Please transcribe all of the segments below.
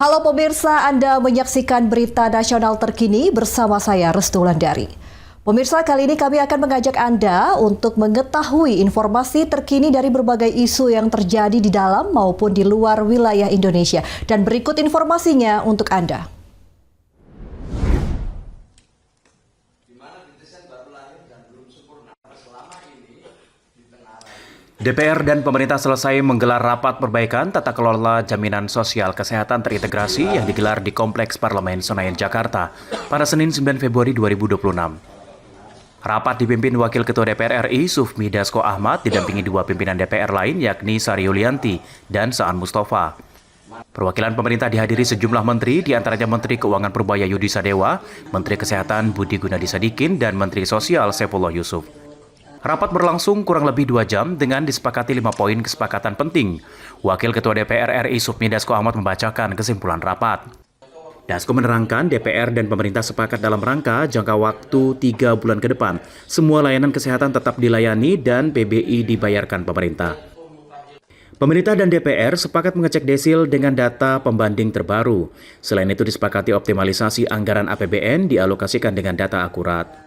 Halo pemirsa, Anda menyaksikan berita nasional terkini bersama saya Restu Wulandari. Pemirsa, kali ini kami akan mengajak Anda untuk mengetahui informasi terkini dari berbagai isu yang terjadi di dalam maupun di luar wilayah Indonesia. Dan berikut informasinya untuk Anda. DPR dan pemerintah selesai menggelar rapat perbaikan tata kelola jaminan sosial kesehatan terintegrasi yang digelar di Kompleks Parlemen Senayan, Jakarta pada Senin 9 Februari 2026. Rapat dipimpin Wakil Ketua DPR RI Sufmi Dasko Ahmad didampingi dua pimpinan DPR lain yakni Sari Yulianti dan Saan Mustafa. Perwakilan pemerintah dihadiri sejumlah menteri, diantaranya Menteri Keuangan Purbaya Yudi Sadewa, Menteri Kesehatan Budi Gunadi Sadikin, dan Menteri Sosial Saifullah Yusuf. Rapat berlangsung kurang lebih 2 jam dengan disepakati 5 poin kesepakatan penting. Wakil Ketua DPR RI Sufmi Dasko Ahmad membacakan kesimpulan rapat. Dasko menerangkan DPR dan pemerintah sepakat dalam rangka jangka waktu 3 bulan ke depan, semua layanan kesehatan tetap dilayani dan PBI dibayarkan pemerintah. Pemerintah dan DPR sepakat mengecek desil dengan data pembanding terbaru. Selain itu disepakati optimalisasi anggaran APBN dialokasikan dengan data akurat.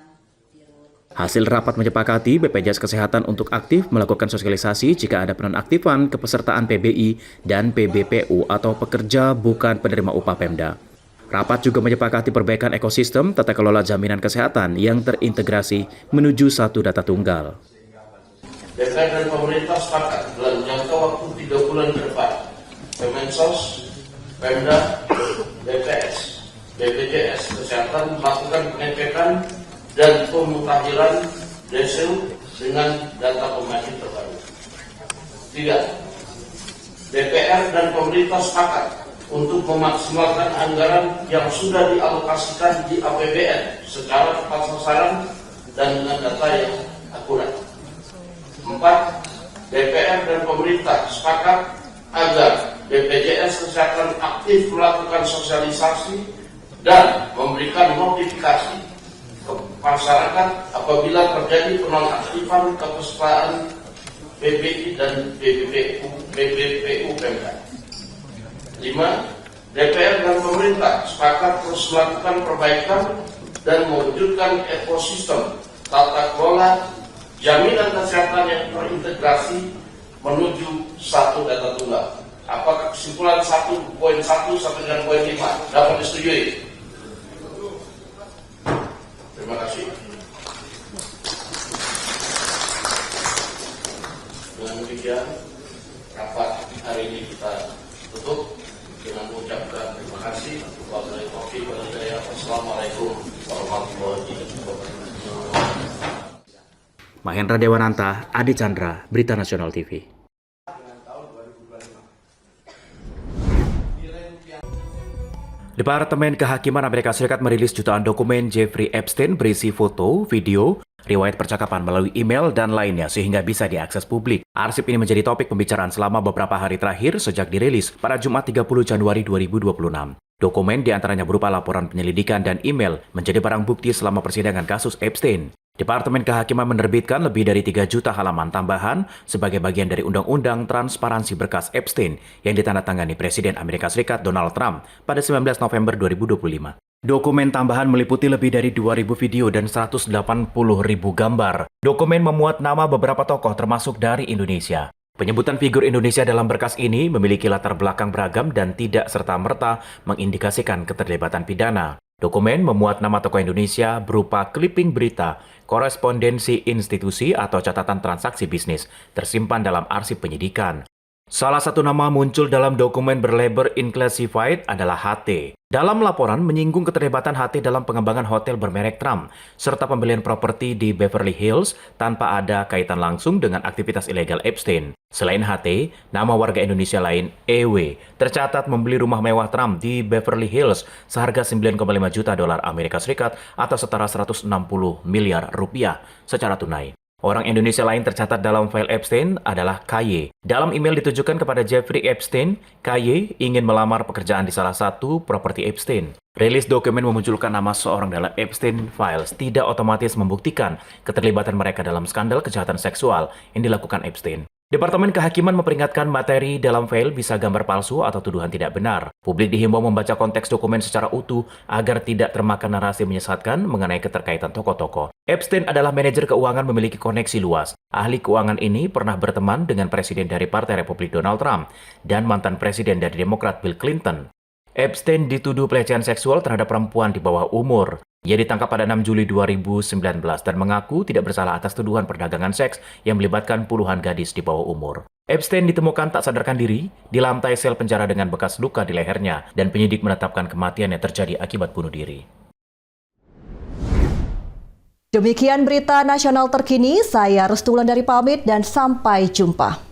Hasil rapat menyepakati BPJS Kesehatan untuk aktif melakukan sosialisasi jika ada penonaktifan kepesertaan PBI dan PBPU atau pekerja bukan penerima upah Pemda. Rapat juga menyepakati perbaikan ekosistem tata kelola jaminan kesehatan yang terintegrasi menuju satu data tunggal. DPR dan pemerintah sepakat dalam jangka waktu 3 bulan ke depan, Kemensos, Pemda, BPS, BPJS Kesehatan melakukan pengecekan dan pemutakhiran desil dengan data pembanding terbaru. 3. DPR dan pemerintah sepakat untuk memaksimalkan anggaran yang sudah dialokasikan di APBN secara tepat sasaran dan dengan data yang akurat. 4. DPR dan pemerintah sepakat agar BPJS Kesehatan aktif melakukan sosialisasi dan memberikan notifikasi ke masyarakat apabila terjadi penonaktifan kepesertaan PBI dan BBPU Pemda. 5. DPR dan pemerintah sepakat terus melakukan perbaikan dan mewujudkan ekosistem tata kelola jaminan kesehatan yang terintegrasi menuju satu data tunggal. Apakah kesimpulan 1.1 sampai dengan poin 5 dapat disetujui? Terima kasih. Dengan demikian, rapat hari ini kita tutup dengan mengucapkan terima kasih. Wabillahi taufiq wal hidayah. Wassalamualaikum warahmatullahi wabarakatuh. Mahendra Dewananta, Adi Chandra, Berita Nasional TV. Departemen Kehakiman Amerika Serikat merilis jutaan dokumen Jeffrey Epstein berisi foto, video, riwayat percakapan melalui email, dan lainnya sehingga bisa diakses publik. Arsip ini menjadi topik pembicaraan selama beberapa hari terakhir sejak dirilis pada Jumat 30 Januari 2026. Dokumen diantaranya berupa laporan penyelidikan dan email menjadi barang bukti selama persidangan kasus Epstein. Departemen Kehakiman menerbitkan lebih dari 3 juta halaman tambahan sebagai bagian dari Undang-Undang Transparansi Berkas Epstein yang ditandatangani Presiden Amerika Serikat Donald Trump pada 19 November 2025. Dokumen tambahan meliputi lebih dari 2.000 video dan 180.000 gambar. Dokumen memuat nama beberapa tokoh termasuk dari Indonesia. Penyebutan figur Indonesia dalam berkas ini memiliki latar belakang beragam dan tidak serta-merta mengindikasikan keterlibatan pidana. Dokumen memuat nama tokoh Indonesia berupa clipping berita, korespondensi institusi atau catatan transaksi bisnis tersimpan dalam arsip penyidikan. Salah satu nama muncul dalam dokumen berlabel unclassified adalah HT. Dalam laporan menyinggung keterlibatan HT dalam pengembangan hotel bermerek Trump, serta pembelian properti di Beverly Hills tanpa ada kaitan langsung dengan aktivitas ilegal Epstein. Selain HT, nama warga Indonesia lain, EW, tercatat membeli rumah mewah Trump di Beverly Hills seharga 9,5 juta dolar Amerika Serikat atau setara 160 miliar rupiah secara tunai. Orang Indonesia lain tercatat dalam file Epstein adalah KY. Dalam email ditujukan kepada Jeffrey Epstein, KY ingin melamar pekerjaan di salah satu properti Epstein. Rilis dokumen memunculkan nama seorang dalam Epstein Files tidak otomatis membuktikan keterlibatan mereka dalam skandal kejahatan seksual yang dilakukan Epstein. Departemen Kehakiman memperingatkan materi dalam file bisa gambar palsu atau tuduhan tidak benar. Publik dihimbau membaca konteks dokumen secara utuh agar tidak termakan narasi menyesatkan mengenai keterkaitan tokoh-tokoh. Epstein adalah manajer keuangan memiliki koneksi luas. Ahli keuangan ini pernah berteman dengan presiden dari Partai Republik Donald Trump dan mantan presiden dari Demokrat Bill Clinton. Epstein dituduh pelecehan seksual terhadap perempuan di bawah umur. Ia ditangkap pada 6 Juli 2019 dan mengaku tidak bersalah atas tuduhan perdagangan seks yang melibatkan puluhan gadis di bawah umur. Epstein ditemukan tak sadarkan diri di lantai sel penjara dengan bekas luka di lehernya dan penyidik menetapkan kematiannya terjadi akibat bunuh diri. Demikian berita nasional terkini, saya Restu Wulandari pamit dan sampai jumpa.